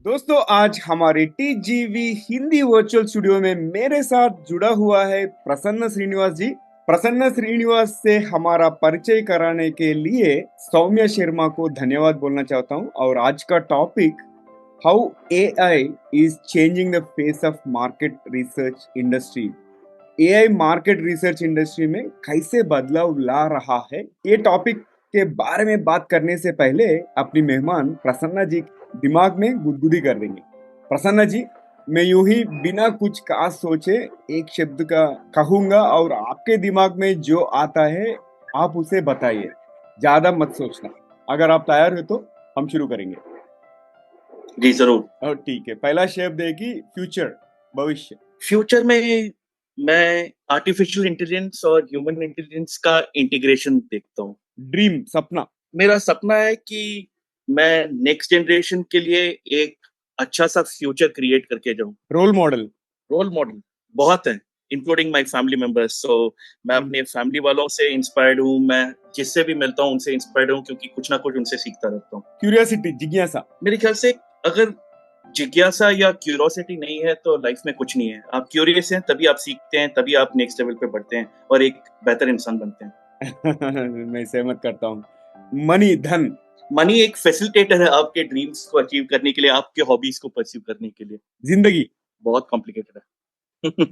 दोस्तों आज हमारे टीजीवी हिंदी वर्चुअल स्टूडियो में मेरे साथ जुड़ा हुआ है प्रसन्न श्रीनिवास जी। प्रसन्न श्रीनिवास से हमारा परिचय कराने के लिए सौम्या शर्मा को धन्यवाद बोलना चाहता हूँ। और आज का topic how AI is changing the face of market research industry. AI market research industry में कैसे बदलाव ला रहा है, ये टॉपिक के बारे में बात करने से पहले अपनी मेहमान प्रसन्ना जी दिमाग में गुदगुदी कर देंगे। प्रसन्ना जी, मैं यूं ही बिना कुछ खास सोचे एक शब्द का कहूंगा और आपके दिमाग में जो आता है आप उसे बताइए, ज्यादा मत सोचना। अगर आप तैयार हो तो हम शुरू करेंगे। जी जरूर। और ठीक है, पहला शब्द है कि फ्यूचर, भविष्य। फ्यूचर में मैं आर्टिफिशियल इंटेलिजेंस और ह्यूमन इंटेलिजेंस का इंटीग्रेशन देखता हूँ। ड्रीम, सपना। मेरा सपना है कि मैं नेक्स्ट जनरेशन के लिए एक अच्छा सा फ्यूचर क्रिएट करके जाऊँ। Role model. रोल मॉडल बहुत है, इंक्लूडिंग माय फैमिली मेंबर्स। सो मैं अपने फैमिली वालों से इंस्पायर्ड हूँ, मैं जिससे भी मिलता हूँ उनसे इंस्पायर्ड हूँ, क्योंकि कुछ ना कुछ उनसे सीखता रहता हूँ। क्यूरियोसिटी, जिज्ञासा। मेरे ख्याल से अगर जिज्ञासा या क्यूरोसिटी नहीं है तो लाइफ में कुछ नहीं है। आप क्यूरियस हैं तभी आप सीखते हैं, तभी आप नेक्स्ट लेवल पे बढ़ते हैं और एक बेहतर इंसान बनते हैं। मैं सहमत करता हूँ। मनी, धन। मनी एक फैसिलिटेटर है आपके ड्रीम्स को अचीव करने के लिए, आपके हॉबीज को परस्यू करने के लिए। जिंदगी। बहुत कॉम्प्लिकेटेड है।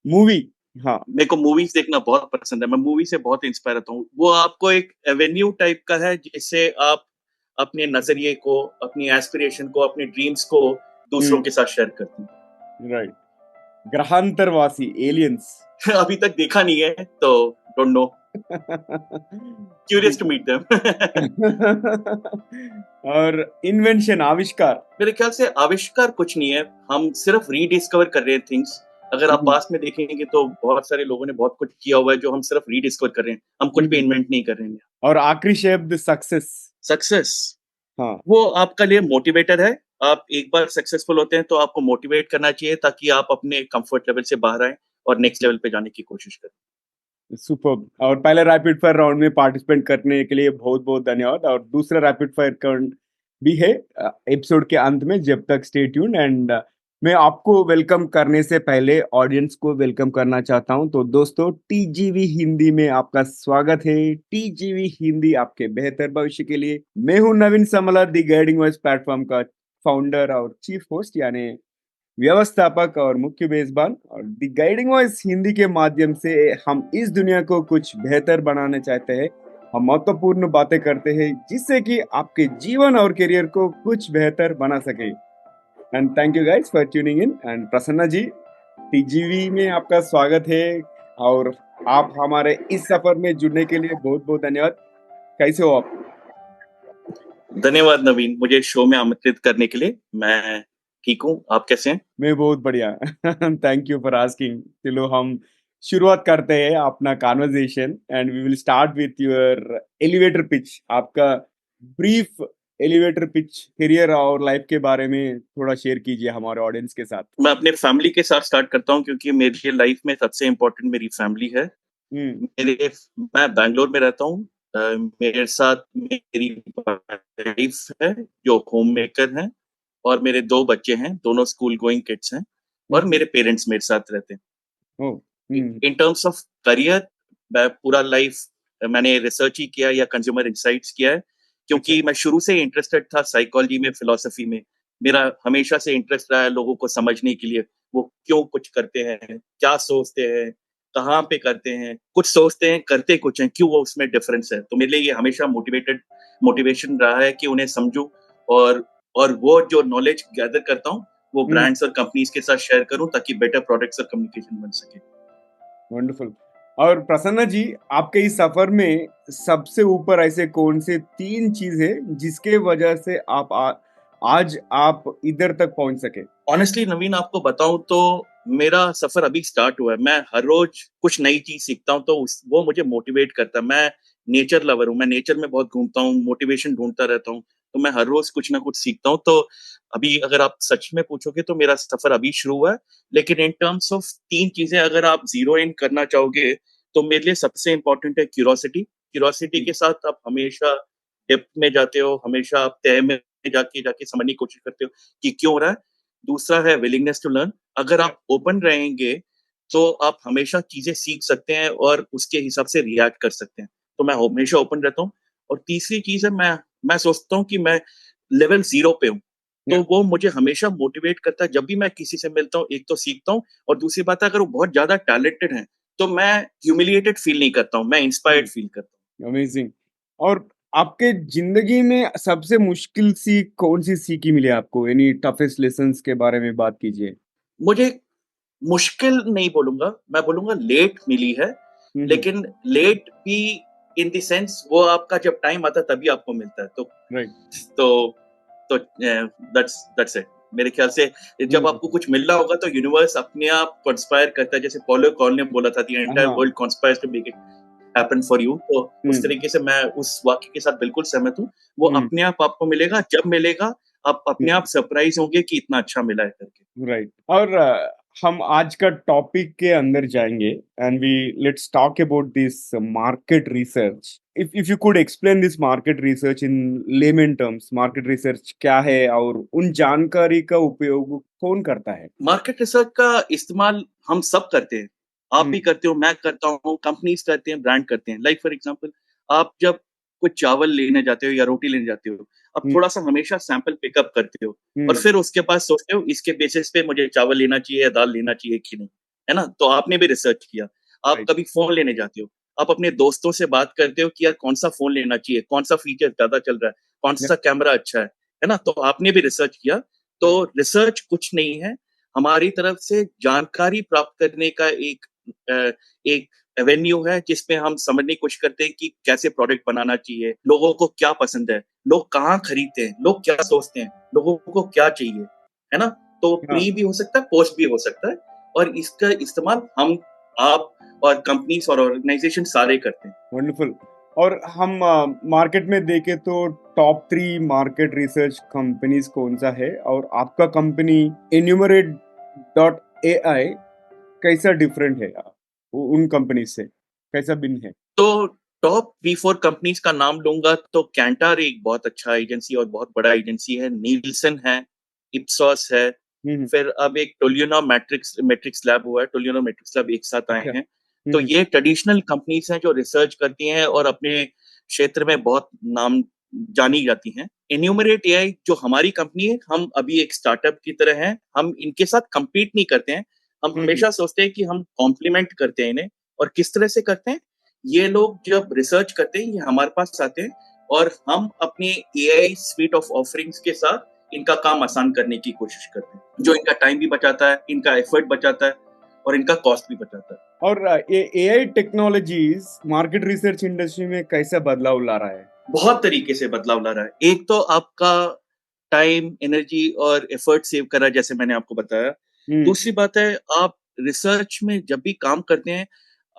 मूवी। हाँ। मेरे को मूवीज देखना बहुत पसंद है, मैं मूवी से बहुत इंस्पायर होता हूँ। वो आपको एक एवेन्यू टाइप का है जिससे आप अपने नजरिए को, अपनी एस्पिरेशन को, अपने ड्रीम्स को दूसरों के साथ शेयर करते हैं। राइट। ग्रहांतरवासी, एलियंस। अभी तक देखा नहीं है तो don't know, curious to meet them. और इन्वेंशन, आविष्कार। मेरे ख्याल से आविष्कार कुछ नहीं है, हम सिर्फ रीडिस्कवर कर रहे हैं थिंग्स। अगर आप हम्म, पास्ट में देखेंगे तो बहुत सारे लोगों ने बहुत कुछ किया हुआ है जो हम सिर्फ रीडिस्कवर कर रहे हैं, हम कुछ भी हम्म। इन्वेंट नहीं कर रहे हैं। और आखिरी शब्द सक्सेस। सक्सेस हाँ। वो आपका लिए मोटिवेटर है। आप एक बार सक्सेसफुल होते हैं तो आपको मोटिवेट करना चाहिए ताकि आप अपने कंफर्ट लेवल से बाहर आए और नेक्स्ट लेवल पे जाने की कोशिश करें। सुपर। और पहले रैपिड फायर राउंड में पार्टिसिपेट करने के लिए बहुत बहुत धन्यवाद। और दूसरा रैपिड फायर राउंड भी है एपिसोड के अंत में, जब तक स्टे ट्यून। एंड मैं आपको वेलकम करने से पहले ऑडियंस को वेलकम करना चाहता हूं। तो दोस्तों, टीजीवी हिंदी में आपका स्वागत है। टीजीवी हिंदी आपके बेहतर भविष्य के लिए। मैं हूं नवीन समला, दी गाइडिंग वॉइस प्लेटफॉर्म का फाउंडर और चीफ होस्ट, यानी व्यवस्थापक और मुख्य मेजबान। और द गाइडिंग वॉइस हिंदी के माध्यम से हम इस दुनिया को कुछ बेहतर बनाना चाहते हैं। हम महत्वपूर्ण बातें करते हैं जिससे कि आपके जीवन और करियर को कुछ बेहतर बना सके। And thank you guys for tuning in. And Prasanna ji, TGV में आपका स्वागत है। और आप हमारे इस सफर में जुड़ने के लिए बहुत बहुत धन्यवाद। कैसे हो आप? धन्यवाद नवीन, मुझे शो में आमंत्रित करने के लिए। मैं ठीक हूँ, आप कैसे हैं? मैं बहुत बढ़िया। Thank you for asking. चलो हम शुरुआत करते हैं अपना conversation. And we will start with your elevator pitch. आपका ब्रीफ एलिवेटर पिच, करियर और लाइफ के बारे में थोड़ा शेयर कीजिए हमारे ऑडियंस के साथ। मैं अपने फैमिली के साथ स्टार्ट करता हूँ क्योंकि मेरी लाइफ में सबसे इम्पोर्टेंट मेरी फैमिली है। हम्म। मेरे मैं बैंगलोर में रहता हूँ। मेरे साथ मेरी वाइफ है जो होम मेकर है, और मेरे 2 बच्चे हैं, दोनों स्कूल गोइंग किड्स हैं, और हम्म। मेरे पेरेंट्स मेरे साथ रहते हैं। ओ। हम्म। इन टर्म्स ऑफ करियर, मैं पूरा लाइफ मैंने रिसर्च ही किया या कंज्यूमर इंसाइट्स किया है, अच्छा। क्योंकि मैं शुरू से इंटरेस्टेड था साइकोलॉजी में, फिलॉसफी में। मेरा हमेशा से इंटरेस्ट रहा है लोगों को समझने के लिए, वो क्यों कुछ करते हैं, क्या सोचते हैं, कहाँ पे करते हैं, कुछ सोचते हैं करते कुछ हैं, क्यों वो उसमें डिफरेंस है। तो मेरे लिए ये हमेशा मोटिवेशन रहा है कि उन्हें समझूं, और और वो जो नॉलेज गैदर करता हूँ वो हम्म। ब्रांड्स और कंपनीज के साथ शेयर करूं ताकि बेटर प्रोडक्ट्स और कम्युनिकेशन बन सके। वंडरफुल। और प्रसन्ना जी, आपके इस सफर में सबसे ऊपर ऐसे कौन से तीन चीज है जिसके वजह से आज आप इधर तक पहुंच सके? ऑनेस्टली नवीन, आपको बताऊं तो मेरा सफर अभी स्टार्ट हुआ है। मैं हर रोज कुछ नई चीज सीखता हूं तो वो मुझे मोटिवेट करता है। मैं नेचर लवर हूं, मैं नेचर में बहुत घूमता हूं, मोटिवेशन ढूंढता रहता हूं, तो मैं हर रोज कुछ ना कुछ सीखता हूं। तो अभी अगर आप सच में पूछोगे तो मेरा सफर अभी शुरू हुआ है। लेकिन इन टर्म्स ऑफ 3 चीजें अगर आप जीरो इन करना चाहोगे तो मेरे लिए सबसे इंपॉर्टेंट है क्यूरोसिटी। क्यूरोसिटी जी। के साथ आप हमेशा डेप्थ में जाते हो, हमेशा आप तह में जाके जाके समझने की कोशिश करते हो कि क्यों हो रहा है। दूसरा है विलिंगनेस टू लर्न। अगर आप ओपन रहेंगे तो आप हमेशा चीजें सीख सकते हैं और उसके हिसाब से रिएक्ट कर सकते हैं। तो मैं हमेशा ओपन रहता हूँ। और तीसरी चीज है, मैं सोचता हूँ कि मैं लेवल 0 पे हूँ। तो वो मुझे हमेशा मोटिवेट करता है। जब भी मैं किसी से मिलता हूँ, एक तो सीखता हूँ, और दूसरी बात है, अगर वो बहुत ज़्यादा टैलेंटेड हैं, तो मैं ह्यूमिलिएटेड फ़ील नहीं करता हूँ, मैं इंस्पायर्ड फ़ील करता हूँ। अमेजिंग। और आपके ज़िंदगी में सबसे मुश्किल सीख कौन-सी सीखी मिली आपको? एनी टफेस्ट लेसन्स के बारे में बात कीजिए। मुझे मुश्किल नहीं बोलूँगा, मैं बोलूँगा लेट मिली है, हुँ, हुँ। लेकिन लेट भी इन द सेंस वो आपका जब टाइम आता है तभी आपको मिलता है। राइट। तो दैट्स इट। मेरे ख्याल से जब हुँ, आपको कुछ मिल रहा होगा तो यूनिवर्स अपने आप कंस्पायर करता है, जैसे पॉलो कॉल ने बोला था, द एंटायर हाँ। World conspires to make it happen for you. तो उस हुँ, तरीके से मैं उस वाक्य के साथ बिल्कुल सहमत हूँ। वो हुँ, अपने आप आपको मिलेगा, जब मिलेगा आप अपने हुँ। आप सरप्राइज़ होंगे कि इतना अच्छा मिला है करके। राइट। और हम आज का टॉपिक के अंदर जाएँगे and we let's talk about this market research. If you could explain this market research in layman terms, market research क्या है और उन जानकारी का उपयोग कौन करता है? मार्केट रिसर्च का इस्तेमाल हम सब करते हैं। आप हुँ, भी करते हो, मैं करता हूँ, कंपनीज़ करते हैं, ब्रांड करते हैं। लाइक फॉर एग्ज़ाम्पल, आप जब कुछ चावल लेने जाते हो या रोटी लेने जाते हो, आप हुँ, थोड़ा-सा हमेशा सैंपल पिकअप करते हो और हुँ। फिर उसके बाद सोचते हो इसके बेसिस पे मुझे चावल लेना चाहिए या दाल लेना चाहिए कि नहीं, है ना? तो आपने भी रिसर्च किया। आप राइट। कभी फ़ोन लेने जाते हो, आप अपने दोस्तों से बात करते हो कि यार कौन-सा फ़ोन लेना चाहिए, कौन-सा फ़ीचर ज़्यादा चल रहा है, या कौन-सा कैमरा अच्छा है ना? तो आपने भी रिसर्च किया। तो राइट। रिसर्च कुछ नहीं है, हमारी तरफ से जानकारी प्राप्त करने का एक एवेन्यू है, जिसमें हम समझने की कोशिश करते हैं कि कैसे प्रोडक्ट बनाना चाहिए, लोगों को क्या पसंद है, लोग कहाँ खरीदते हैं, लोग क्या सोचते हैं, लोगों को क्या चाहिए, है ना? तो हाँ, प्री भी हो सकता है, पोस्ट भी हो सकता है, और इसका इस्तेमाल हम, आप और कंपनीज़ और ऑर्गेनाइज़ेशन सारे करते हैं। वंडरफुल। और हम मार्केट में देखें तो टॉप 3 मार्केट रिसर्च कंपनीज़ कौन-सा है? और आपका कंपनी एन्यूमरेट डॉट एआई कैसा डिफरेंट है उन कंपनी से? कैसा भिन्न है? तो टॉप 3-4 कंपनीज़ का नाम लूँगा तो कैंटर एक बहुत अच्छा एजेंसी और बहुत बड़ा एजेंसी है, नीलसन है, इप्सॉस है, हुँ, हुँ। फिर अब एक टोलिनो मैट्रिक्स मैट्रिक्स लैब हुआ है, टोलिनो मैट्रिक्स लैब एक साथ आए अच्छा। हैं। हुँ, तो हुँ। ये ट्रेडिशनल कंपनीज़ हैं जो रिसर्च करती हैं और अपने क्षेत्र में बहुत नाम जानी जाती हैं। एन्यूमरेट एआई जो हमारी कंपनी है, हम अभी एक स्टार्टअप की तरह हैं, हम इनके साथ कम्पीट नहीं करते हैं, हम हुँ, हुँ। हमेशा सोचते हैं कि हम कॉम्प्लीमेंट करते हैं इन्हें। और किस तरह से करते हैं? ये लोग जब रिसर्च करते हैं, ये हमारे पास आते हैं और हम अपने एआई स्वीट ऑफ ऑफरिंग्स के साथ इनका काम आसान करने की कोशिश करते हैं, जो इनका टाइम भी बचाता है, इनका एफर्ट बचाता है और इनका कॉस्ट भी बचाता है। और a AI technologies market research industry में कैसा बदलाव ला रहा है? बहुत तरीके से बदलाव ला रहा है। एक तो आपका टाइम, एनर्जी और एफर्ट सेव कर रहा है, जैसे मैंने आपको बताया। हुँ, दूसरी बात है, आप रिसर्च में जब भी काम करते हैं,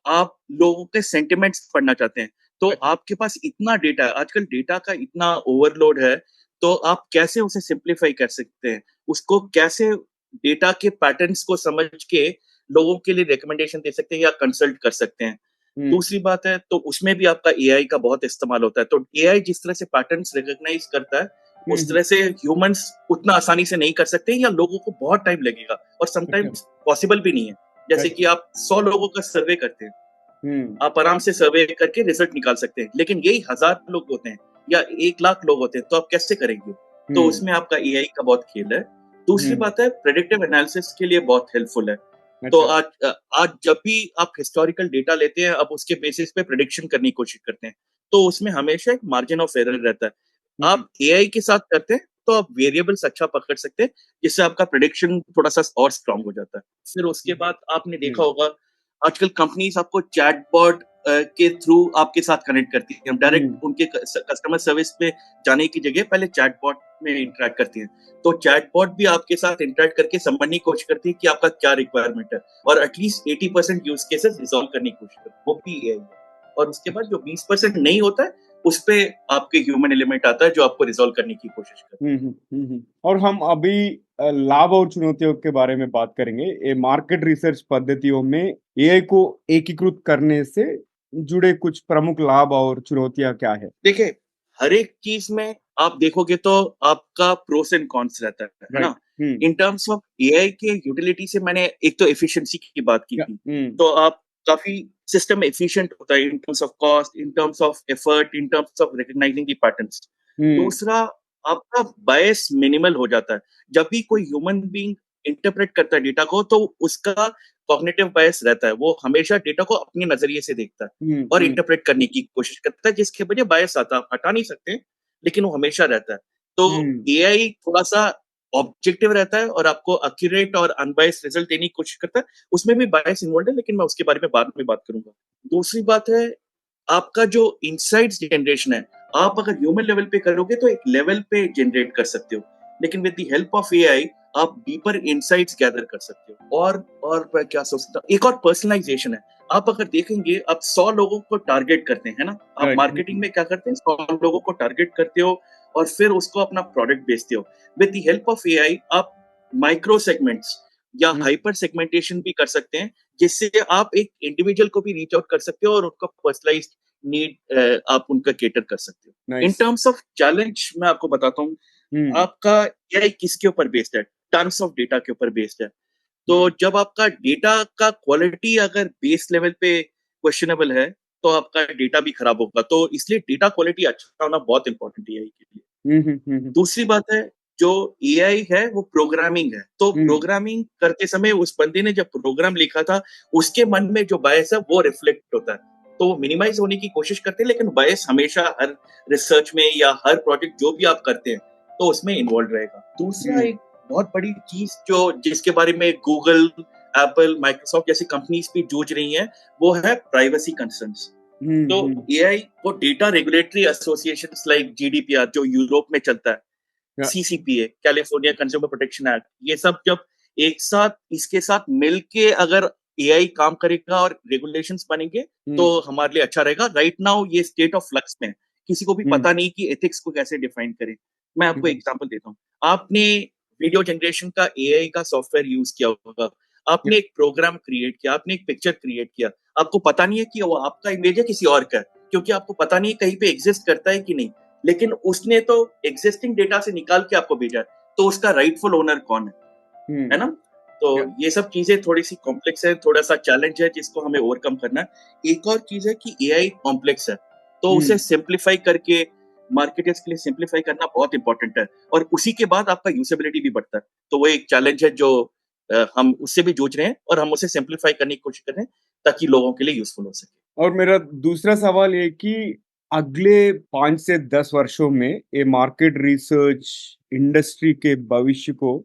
आप लोगों के सेंटिमेंट्स पढ़ना चाहते हैं, तो अच्छा। आपके पास इतना डेटा है, आजकल डेटा का इतना ओवरलोड है, तो आप कैसे उसे सिम्प्लीफाई कर सकते हैं? उसको कैसे डेटा के पैटर्न्स को समझ के लोगों के लिए रिकमेंडेशन दे सकते हैं या कंसल्ट कर सकते हैं। हुँ, दूसरी बात है, तो उसमें भी आपका एआई का बहुत इस्तेमाल होता है। तो एआई जिस तरह से पैटर्न्स रिकॉग्नाइज़ करता है, हुँ, उस हुँ। तरह से ह्यूमन्स उतना आसानी से नहीं कर सकते या लोगों को बहुत टाइम लगेगा और अच्छा, समटाइम्स पॉसिबल भी नहीं है। जैसे कि अच्छा। आप 100 लोगों का सर्वे करते हैं, हुँ, आप आराम से सर्वे करके रिजल्ट निकाल सकते हैं। लेकिन यही 1000 लोग होते हैं या 1 लाख लोग होते हैं, तो आप कैसे करेंगे? तो हुँ, उसमें आपका एआई का बहुत खेल है। दूसरी हुँ। बात है, प्रेडिक्टिव एनालिसिस के लिए बहुत हेल्पफुल है। तो अच्छा। आज जब भी आप हिस्टोरिकल डेटा लेते हैं, आप उसके बेसिस पे प्रेडिक्शन करने की कोशिश करते हैं। तो उसमें हमेशा एक मार्जिन ऑफ एरर रहता है। हुँ, आप एआई के साथ करते हैं, तो आप वेरिएबल्स अच्छा पकड़ सकते हैं, जिससे आपका प्रेडिक्शन थोड़ा-सा और स्ट्रॉन्ग हो जाता है। फिर उसके बाद आपने देखा हुँ, होगा, आजकल कंपनीज़ आपको चैटबॉट के थ्रू आपके साथ कनेक्ट करती हैं। डायरेक्ट हुँ। उनके कस्टमर सर्विस पे जाने की जगह पहले चैटबॉट में इंटरैक्ट करती हैं। तो चैटबॉट भी आपके साथ इंटरैक्ट करके समझने की कोशिश करती है कि आपका क्या रिक्वायरमेंट है और एटलीस्ट 80% यूज़ केसेस रिज़ॉल्व करने की कोशिश करती है, वो भी एआई है। और उसके बाद जो 20% नहीं होता है, उसपे आपके ह्यूमन एलिमेंट आता है, जो आपको रिज़ॉल्व करने की कोशिश करता हुँ, हुँ, हुँ, हुँ। और हम अभी लाभ और चुनौतियों के बारे में बात करेंगे। ये मार्केट रिसर्च पद्धतियों में एआई को एकीकृत करने से जुड़े कुछ प्रमुख लाभ और चुनौतियाँ क्या है? है। देखिए, हर एक चीज़ में आप देखोगे तो आपका प्रोस एंड कॉन्स रहता है राइट। ना? इन टर्म्स ऑफ एआई के यूटिलिटी से मैंने एक तो एफिशिएंसी की बात की थी। तो आप काफ़ी सिस्टम एफिशिएंट होता है in terms of cost, in terms of effort, in terms of recognising the patterns. दूसरा, आपका बायस मिनिमल हो जाता है। जब भी कोई ह्यूमन बीइंग इंटरप्रेट करता है डेटा को, तो उसका कॉग्निटिव बायस रहता है। वो हमेशा डेटा को अपने नज़रिए से देखता है और इंटरप्रेट करने की कोशिश करता है, जिसकी वजह बायस आता है। आप हटा नहीं सकते, लेकिन वो हमेशा रहता है। तो एआई थोड़ा-सा ऑब्जेक्टिव रहता है और आपको एक्यूरेट और अनबायस्ड रिजल्ट देने की कोशिश करता है। उसमें भी बायस इन्वॉल्व्ड है, लेकिन मैं उसके बारे में बाद में बात करूँगा। दूसरी बात है, आपका जो इनसाइट्स जनरेशन है, आप अगर ह्यूमन लेवल पे करोगे तो एक लेवल पे जनरेट कर सकते हो, लेकिन with the help of AI आप डीपर इनसाइट्स गैदर कर सकते हो। और मैं क्या सोच सकता हूँ, एक और पर्सनलाइजेशन है। आप अगर देखेंगे, आप 100 लोगों को टारगेट करते हैं, है ना? आप मार्केटिंग में क्या करते हैं, 100 लोगों को टारगेट करते हो और फिर उसको अपना प्रोडक्ट बेचते हो। With the help of AI आप माइक्रो सेगमेंट्स या हाइपर सेगमेंटेशन भी कर सकते हैं, जिससे आप एक इंडिविजुअल को भी रीच आउट कर सकते हो और उनका पर्सनलाइज्ड नीड आप उनका कैटर कर सकते हो। इन टर्म्स ऑफ चैलेंज मैं आपको बताता हूँ, आपका एआई किसके ऊपर बेस्ड है? टन्स ऑफ डेटा के ऊपर बेस्ड है। तो जब आपका डेटा का क्वालिटी अगर बेस लेवल पे क्वेश्चनेबल है, तो आपका डेटा भी खराब होगा। तो इसलिए डेटा क्वालिटी अच्छा होना बहुत इंपॉर्टेंट है एआई के लिए। दूसरी बात है, जो एआई है वो प्रोग्रामिंग है। तो प्रोग्रामिंग करते समय उस बंदे ने जब प्रोग्राम लिखा था, उसके मन में जो बायस है वो रिफ्लेक्ट होता है। तो वो मिनिमाइज होने की कोशिश करते हैं, लेकिन बायस हमेशा हर रिसर्च में या हर प्रोजेक्ट जो भी आप करते हैं, तो उसमें इन्वॉल्व रहेगा। दूसरा एक बहुत बड़ी चीज जो जिसके बारे में गूगल, एप्पल, माइक्रोसॉफ्ट जैसी कंपनीज भी जूझ रही हैं, वो है प्राइवेसी कंसर्न्स। तो एआई को data regulatory associations like GDPR जो यूरोप में चलता है, CCPA, California consumer protection act, ये सब जब एक साथ इसके साथ मिलके अगर एआई काम करेगा और रेगुलेशंस बनेंगे, तो हमारे लिए अच्छा रहेगा। राइट नाउ ये स्टेट ऑफ फ्लक्स में है। किसी को भी पता नहीं कि एथिक्स को कैसे डिफाइन करें। मैं आपको एग्जांपल देता हूँ। आपने वीडियो जनरेशन का एआई का सॉफ्टवेयर यूज किया होगा। आपने एक प्रोग्राम क्रिएट किया, आपने एक पिक्चर क्रिएट किया। आपको पता नहीं है कि वो आपका इमेज है किसी और का है, क्योंकि आपको पता नहीं है कहीं पे एग्जिस्ट करता है कि नहीं। लेकिन उसने तो एग्जिस्टिंग डेटा से निकाल के आपको भेजा है, तो उसका राइटफुल ओनर कौन है ना? तो ये सब चीजें थोड़ी सी कॉम्प्लेक्स है, थोड़ा सा चैलेंज है जिसको हमें ओवरकम करना है। एक और चीज है कि एआई कॉम्प्लेक्स है, तो उसे सिंप्लीफाई करके मार्केटर्स के लिए सिंप्लीफाई करना बहुत इंपॉर्टेंट है, और उसी के बाद आपका यूजेबिलिटी भी बढ़ता है। तो वो एक चैलेंज है जो हम उससे भी जूझ रहे हैं और हम उसे सिंप्लीफाई करने की कोशिश कर रहे हैं, ताकि लोगों के लिए यूजफुल हो सके। और मेरा दूसरा सवाल ये कि अगले 5 से 10 वर्षों में ये मार्केट रिसर्च इंडस्ट्री के भविष्य को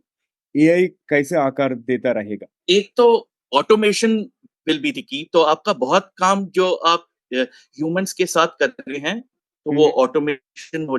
एआई कैसे आकार देता रहेगा? एक तो automation will be the key. तो आपका बहुत काम जो आप ह्यूमंस के साथ कर रहे हैं, तो वो ऑटोमेटेड हो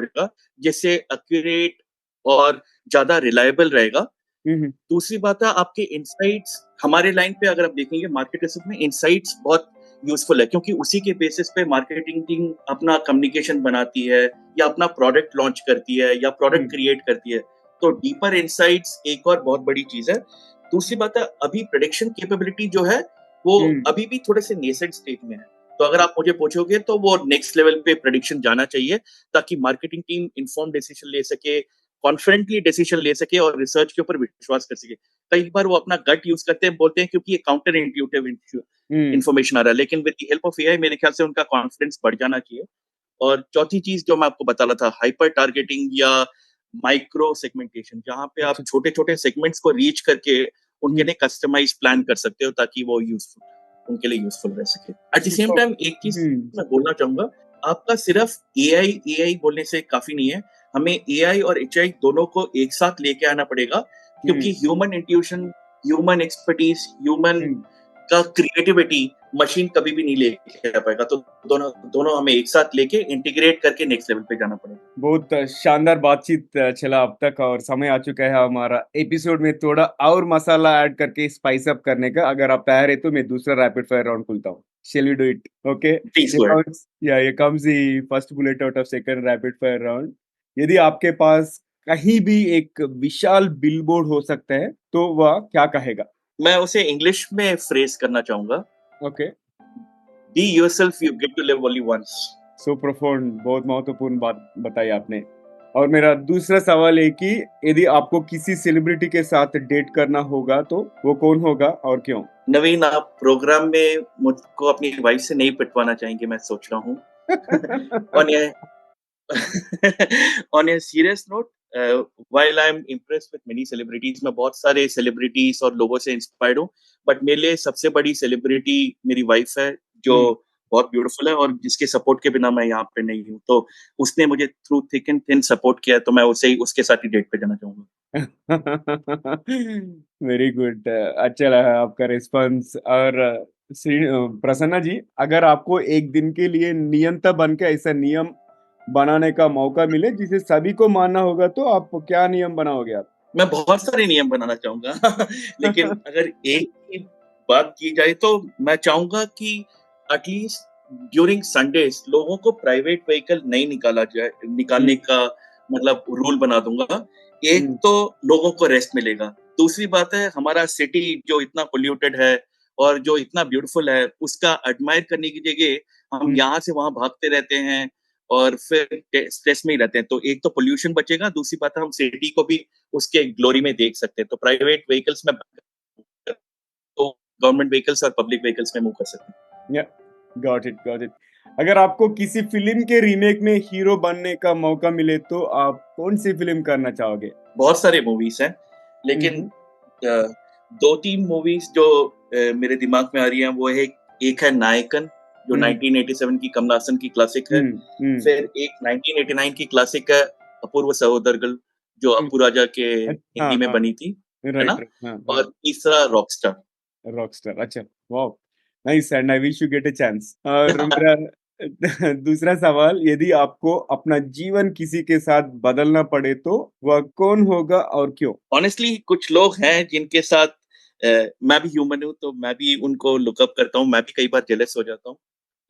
जाएगा, जिससे एक्यूरेट और ज्यादा रिलायबल रहेगा। दूसरी बात है, आपके इनसाइट्स हमारे लाइन पे अगर आप देखेंगे मार्केट रिसर्च में, इनसाइट्स बहुत यूजफुल है, क्योंकि उसी के बेसिस पे मार्केटिंग टीम अपना कम्युनिकेशन बनाती है या अपना प्रोडक्ट लॉन्च करती है या प्रोडक्ट क्रिएट करती है। तो डीपर इनसाइट्स एक और बहुत बड़ी चीज है। दूसरी बात है, अभी प्रेडिक्शन कैपेबिलिटी जो है वो अभी भी थोड़े से नेसेंट स्टेट में है। तो अगर आप मुझे पूछोगे तो वो नेक्स्ट लेवल पे प्रेडिक्शन जाना चाहिए, ताकि मार्केटिंग टीम इन्फॉर्म डिसीजन ले सके, कॉन्फिडेंटली डिसीजन ले सके और रिसर्च के ऊपर विश्वास कर सके। कई बार वो अपना गट यूज करते हैं, बोलते हैं क्योंकि ये काउंटर इंट्यूटिव इन्फॉर्मेशन आ रहा है, लेकिन with the help of AI मेरे ख्याल से उनका कॉन्फिडेंस बढ़ जाना चाहिए। और चौथी चीज जो मैं आपको बता रहा था, हाइपर टारगेटिंग या माइक्रो सेगमेंटेशन, जहां पे आप छोटे छोटे सेगमेंट्स को रीच करके उनके लिए कस्टमाइज प्लान कर सकते हो, ताकि वो यूजफुल उनके लिए यूजफुल रह सके। एट द सेम टाइम एक चीज मैं बोलना चाहूंगा, आपका सिर्फ एआई एआई बोलने से काफी नहीं है, हमें एआई और एचआई दोनों को एक साथ लेके आना पड़ेगा, क्योंकि human intuition, human expertise, human का क्रिएटिविटी मशीन कभी भी नहीं लेके आ पाएगा। तो दोनों दोनों हमें एक साथ लेके इंटीग्रेट करके नेक्स्ट लेवल पे जाना पड़ेगा। बहुत शानदार बातचीत चला अब तक और समय आ चुका है हमारा एपिसोड में थोड़ा और मसाला ऐड करके स्पाइस अप करने का। अगर आप तैयार है तो मैं दूसरा रैपिड फायर राउंड खुलता हूँ। Shall we do it? Okay. Please go ahead. Here comes the first bullet out of second rapid fire round. यदि आपके पास कहीं भी एक विशाल बिलबोर्ड हो सकता है, तो वह क्या कहेगा? मैं उसे इंग्लिश में फ्रेज करना चाहूंगा। Okay. Be yourself, you get to live only once. So profound, बहुत महत्वपूर्ण बात बताई आपने। और मेरा दूसरा सवाल है कि यदि आपको किसी सेलिब्रिटी के साथ डेट करना होगा तो वो कौन होगा और क्यों? नवीन, आप प्रोग्राम में मुझको अपनी वाइफ से नहीं पिटवाना चाहेंगे, मैं सोच रहा हूँ। On A on a serious note, while I am impressed with many celebrities, मैं बहुत सारे सेलिब्रिटीज और लोगों से इंस्पायर्ड हूँ, बट मेरे लिए सबसे बड़ी सेलिब्रिटी मेरी वाइफ है, जो हुँ। बहुत ब्यूटीफुल है और जिसके सपोर्ट के बिना मैं यहाँ पे नहीं हूँ। तो उसने मुझे through thick and thin support किया है, तो मैं उसके साथ ही डेट पे जाना चाहूँगा। Very good. अच्छा लगा आपका रिस्पॉन्स। और प्रसन्ना जी, अगर आपको एक दिन के लिए नियंता बन के ऐसा नियम बनाने का मौका मिले जिसे सभी को मानना होगा तो आप क्या नियम बनाओगे आप? मैं बहुत सारे नियम बनाना चाहूँगा लेकिन अगर एक ही बात की जाए तो मैं चाहूँगा कि एटलीस्ट ड्यूरिंग संडेज़ लोगों को प्राइवेट व्हीकल नहीं निकालने हुँ, का मतलब रूल बना दूँगा। एक हुँ, तो लोगों को रेस्ट मिलेगा। दूसरी बात है, हमारा सिटी जो इतना पॉल्यूटेड है और जो इतना ब्यूटीफुल है, उसका एडमायर करने की जगह हम हुँ, यहाँ से वहाँ भागते रहते हैं और फिर स्ट्रेस में ही रहते हैं। तो एक तो पॉल्यूशन बचेगा, दूसरी बात है हम सिटी को भी उसके ग्लोरी में देख सकते हैं। तो प्राइवेट व्हीकल्स में तो गवर्नमेंट व्हीकल्स और पब्लिक व्हीकल्स में मूव कर सकते हैं। या गॉट इट, गॉट इट। अगर आपको किसी फ़िल्म के रीमेक में हीरो बनने का मौका मिले तो आप कौन-सी फ़िल्म करना चाहोगे? बहुत सारे मूवीज़ हैं, हुँ, लेकिन हुँ, 2-3 मूवीज़ जो मेरे दिमाग में आ रही हैं वो है, एक है नायकन जो हुँ, 1987 की कमल हासन की क्लासिक है। हुँ, हुँ, फिर एक 1989 की क्लासिक है अपूर्व सहोदरगल जो हुँ। अप्पू राजा के हाँ, हिंदी में हाँ। बनी थी, है राइट, ना? राइट। हाँ, और हाँ। तीसरा रॉकस्टार। रॉकस्टार, अच्छा, wow! Nice and I wish you get a chance. और मेरा दूसरा सवाल, यदि आपको अपना जीवन किसी के साथ बदलना पड़े तो वह कौन होगा और क्यों? ऑनेस्टली कुछ लोग हैं जिनके साथ मैं भी ह्यूमन हूँ, तो मैं भी उनको लुक अप करता हूँ, मैं भी कई बार जेलस हो जाता हूँ।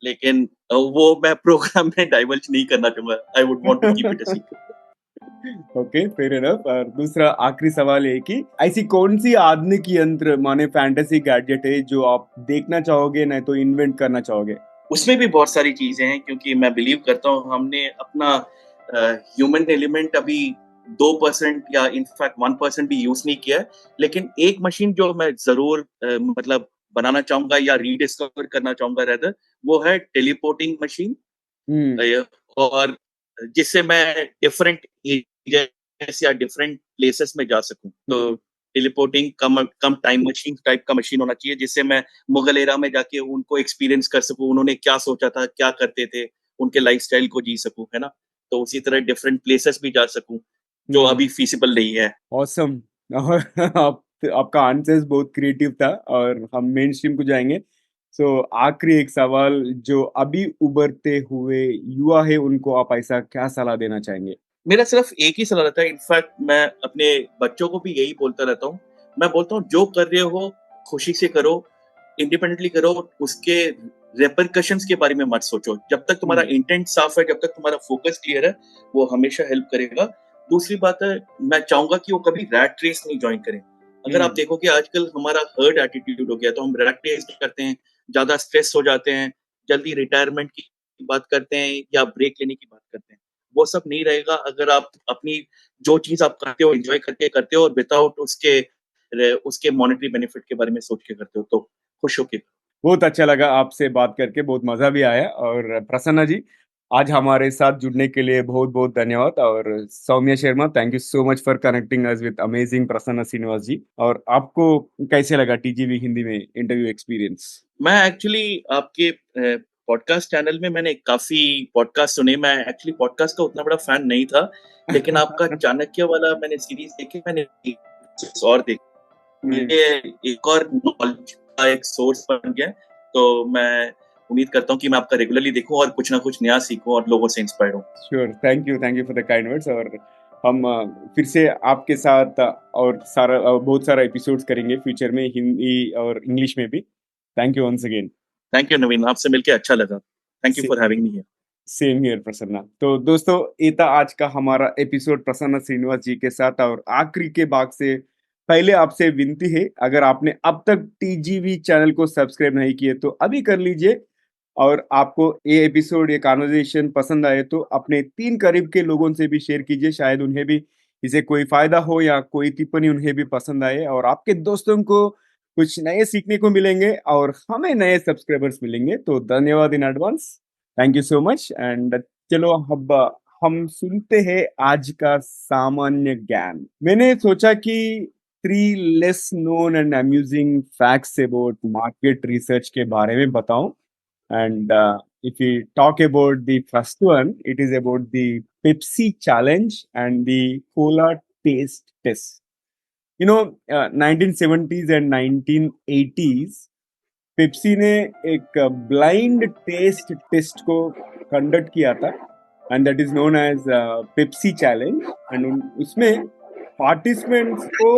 लेकिन वो मैं प्रोग्राम में डाइवल्ज नहीं करना चाहूँगा। I would want to keep it a secret. Okay, fair enough. और दूसरा आखिरी सवाल है कि ऐसी कौन-सी आधुनिक यंत्र माने फैंटेसी गैजेट है जो आप देखना चाहोगे, नहीं तो इन्वेंट करना चाहोगे? उसमें भी बहुत सारी चीज़ें हैं क्योंकि मैं बिलीव करता हूँ हमने अपना ह्यूमन एलिमेंट अभी 2% या इनफैक्ट 1% भी यूज़ नहीं किया है। लेकिन एक मशीन जो मैं ज़रूर मतलब बनाना चाहूँगा या रीडिस्कवर करना चाहूँगा रादर, वो है टेलीपोर्टिंग मशीन। हुँ, और जिससे मैं डिफरेंट एरियाज़ या डिफरेंट प्लेसेस में जा सकूँ। तो हुँ, टेलीपोर्टिंग कम कम टाइम मशीन टाइप का मशीन होना चाहिए, जिससे मैं मुगल एरा में जाके उनको एक्सपीरियंस कर सकूँ, उन्होंने क्या सोचा था, क्या करते थे, उनके लाइफ़स्टाइल को जी सकूँ, है ना? तो उसी तरह डिफरेंट प्लेसेस भी जा सकूँ, जो हुँ। अभी फीज़िबल नहीं है। ऑसम। और आप आपका आंसर्स बहुत क्रिएटिव था और हम मेनस्ट्रीम को जाएँगे। सो आखिरी एक सवाल, जो अभी उभरते हुए युवा है उनको आप ऐसा क्या सलाह देना चाहेंगे? मेरा सिर्फ एक ही सलाह रहता है, इनफैक्ट मैं अपने बच्चों को भी यही बोलता रहता हूँ। मैं बोलता हूँ जो कर रहे हो खुशी से करो, इंडिपेंडेंटली करो, उसके रिपरकशंस के बारे में मत सोचो। जब तक तुम्हारा हुँ, इंटेंट साफ है, जब तक तुम्हारा फोकस क्लियर है, वो हमेशा हेल्प करेगा। दूसरी बात है, मैं चाहूँगा कि वो कभी रैट रेस नहीं जॉइन करें। अगर आप हुँ, देखो कि आजकल हमारा हर्ड एटीट्यूड हो गया, तो हम रैट रेस करते हैं, ज़्यादा स्ट्रेस हो जाते हैं, जल्दी रिटायरमेंट की बात करते हैं या ब्रेक लेने की बात करते हैं। वो सब नहीं रहेगा अगर आप अपनी जो चीज़ आप करते हो एन्जॉय करके करते हो और विदाउट उसके मॉनेटरी बेनिफिट के बारे में सोच के करते हो, तो खुश होके। बहुत अच्छा लगा आपसे बात करके, बहुत मज़ा भी आया। और प्रसन्ना जी, आज हमारे साथ जुड़ने के लिए बहुत-बहुत धन्यवाद। और Saumya Sharma, thank you so much for connecting us with amazing Prasanna Srinivas ji. और आपको कैसे लगा टीजीवी हिंदी में इंटरव्यू एक्सपीरियंस? मैं एक्चुअली आपके पॉडकास्ट चैनल में मैंने काफ़ी पॉडकास्ट सुने। मैं एक्चुअली पॉडकास्ट का उतना बड़ा फैन नहीं था, लेकिन आपका चाणक्य वाला मैंने सीरीज़ देखी, मैंने एक चीज़ और देखी। हुँ। मेरे एक और नॉलेज का एक सोर्स बन गया है, तो मैं उम्मीद करता हूँ कि मैं आपका रेगुलरली देखूँ और कुछ ना कुछ नया सीखूँ और लोगों से इंस्पायर्ड हूँ। Sure, thank you for the kind words. और हम फिर से आपके साथ और बहुत सारा एपिसोड्स करेंगे फ्यूचर में, हिंदी और इंग्लिश में भी। Thank you once again. Thank you Naveen, आपसे मिलके अच्छा लगा। Thank you for same having me here. Same here Prasanna. तो दोस्तों, ये था आज का हमारा एपिसोड प्रसन्ना श्रीनिवास जी के साथ। और आखिरी के भाग से पहले आपसे विनती है, अगर आपने अब तक टीजीवी चैनल को सब्सक्राइब नहीं किए तो अभी कर लीजिए। और आपको ये एपिसोड, ये कन्वर्सेशन पसंद आए तो अपने 3 करीब के लोगों से भी शेयर कीजिए, शायद उन्हें भी इससे कोई फ़ायदा हो या कोई टिप्पणी उन्हें भी पसंद आए और आपके दोस्तों को कुछ नए सीखने को मिलेंगे और हमें नए सब्सक्राइबर्स मिलेंगे। तो धन्यवाद in advance. Thank you so much and चलो अब हम सुनते हैं आज का सामान्य ज्ञान। मैंने सोचा कि 3 less known and amusing facts about market research के बारे में बताऊं। And if we talk about the first one, it is about the Pepsi challenge and the cola taste test. 1970s and 1980s, Pepsi ने एक blind test test को conduct किया था and that is known as Pepsi challenge. And उसमें participants को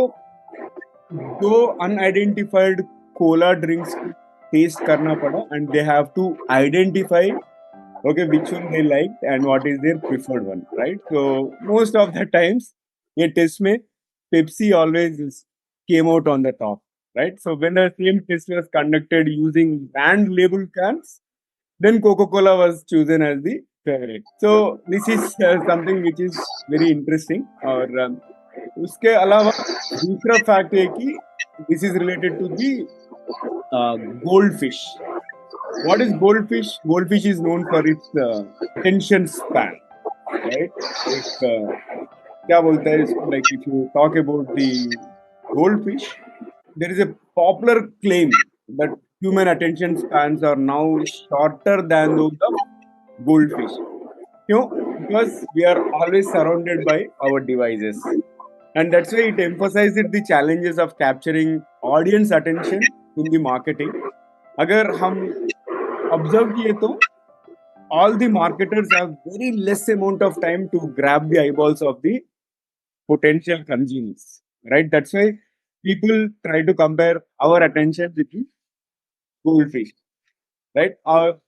2 unidentified cola drinks test करना पड़ा and they have to identify okay which one they liked and what is their preferred one, right? So most of the times ये test में Pepsi always came out on the top, right? So when the same test was conducted using brand label cans, then Coca-Cola was chosen as the favorite. So this is something which is very interesting. और उसके अलावा दूसरा fact है कि this is related to the goldfish. What is goldfish? Goldfish is known for its attention span, right? क्या बोलता है इसको? Like if you talk about the goldfish, there is a popular claim that human attention spans are now shorter than those of goldfish. क्यों? Because we are always surrounded by our devices, and that's why it emphasizes the challenges of capturing audience attention in the marketing. अगर हम observe किए तो all the marketers have very less amount of time to grab the eyeballs of the potential consumers, right? That's why people try to compare our attention with the goldfish, right? Our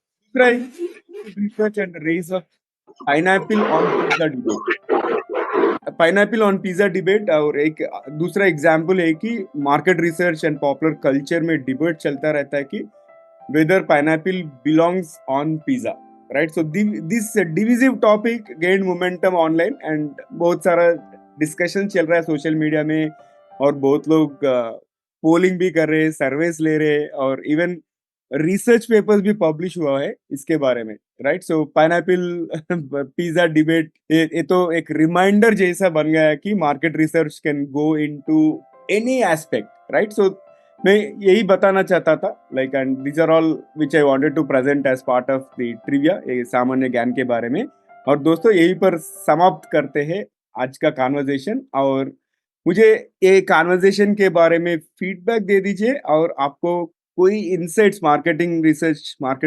research and raise of pineapple on pizza debate. Pineapple on pizza debate और एक दूसरा example है कि market research and popular culture में debate चलता रहता है कि whether pineapple belongs on pizza, right? So this divisive topic gained momentum online and बहुत सारा डिस्कशन चल रहा है सोशल मीडिया में और बहुत लोग पोलिंग भी कर रहे हैं, सर्वेस ले रहे हैं और इवन रिसर्च पेपर्स भी पब्लिश हुआ है इसके बारे में, right? So pineapple pizza debate ये तो एक रिमाइंडर जैसा बन गया है कि market research can go into any aspect, right? So मैं यही बताना चाहता था, like and these are all which I wanted to present as part of the trivia, ये सामान्य ज्ञान के बारे में। और दोस्तों यहीं पर समाप्त करते हैं आज का कॉन्वर्जेशन और मुझे ये कॉन्वर्जेशन के बारे में फीडबैक दे दीजिए और आपको कोई इनसाइट्स मार्केट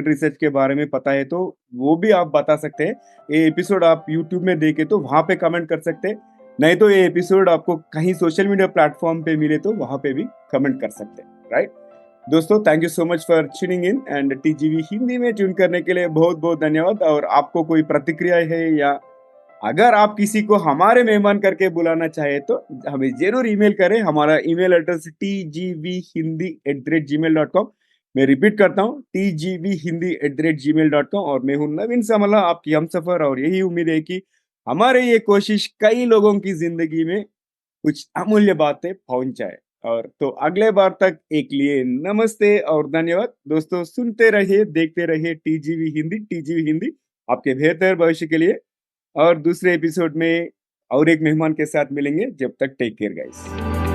रिसर्च के बारे में पता है तो वो भी आप बता सकते हैं। ये एपिसोड आप यूट्यूब में देखे तो वहां पे कमेंट कर सकते हैं, नहीं तो ये एपिसोड आपको कहीं सोशल मीडिया प्लेटफॉर्म पे मिले तो वहां पे भी कमेंट कर सकते हैं, राइट? दोस्तों thank you so much for tuning in and TGV Hindi में ट्यून करने के लिए बहुत बहुत धन्यवाद। और आपको कोई प्रतिक्रिया है या अगर आप किसी को हमारे मेहमान करके बुलाना चाहे तो हमें जरूर ईमेल करें। हमारा ईमेल एड्रेस tgvhindi@gmail.com। मैं रिपीट करता हूँ tgvhindi@gmail.com। और मैं हूँ नवीन समला, आपकी हमसफर, और यही उम्मीद है कि हमारे ये कोशिश कई लोगों की जिंदगी में कुछ अमूल्य बातें पहुंचाए। और तो अगले बार तक एक लिए नमस्ते और धन्यवाद। दोस्तों सुनते रहिए, देखते रहिए टीजीवी हिंदी आपके बेहतर भविष्य के लिए। और दूसरे एपिसोड में और एक मेहमान के साथ मिलेंगे। जब तक टेक केयर गाइस।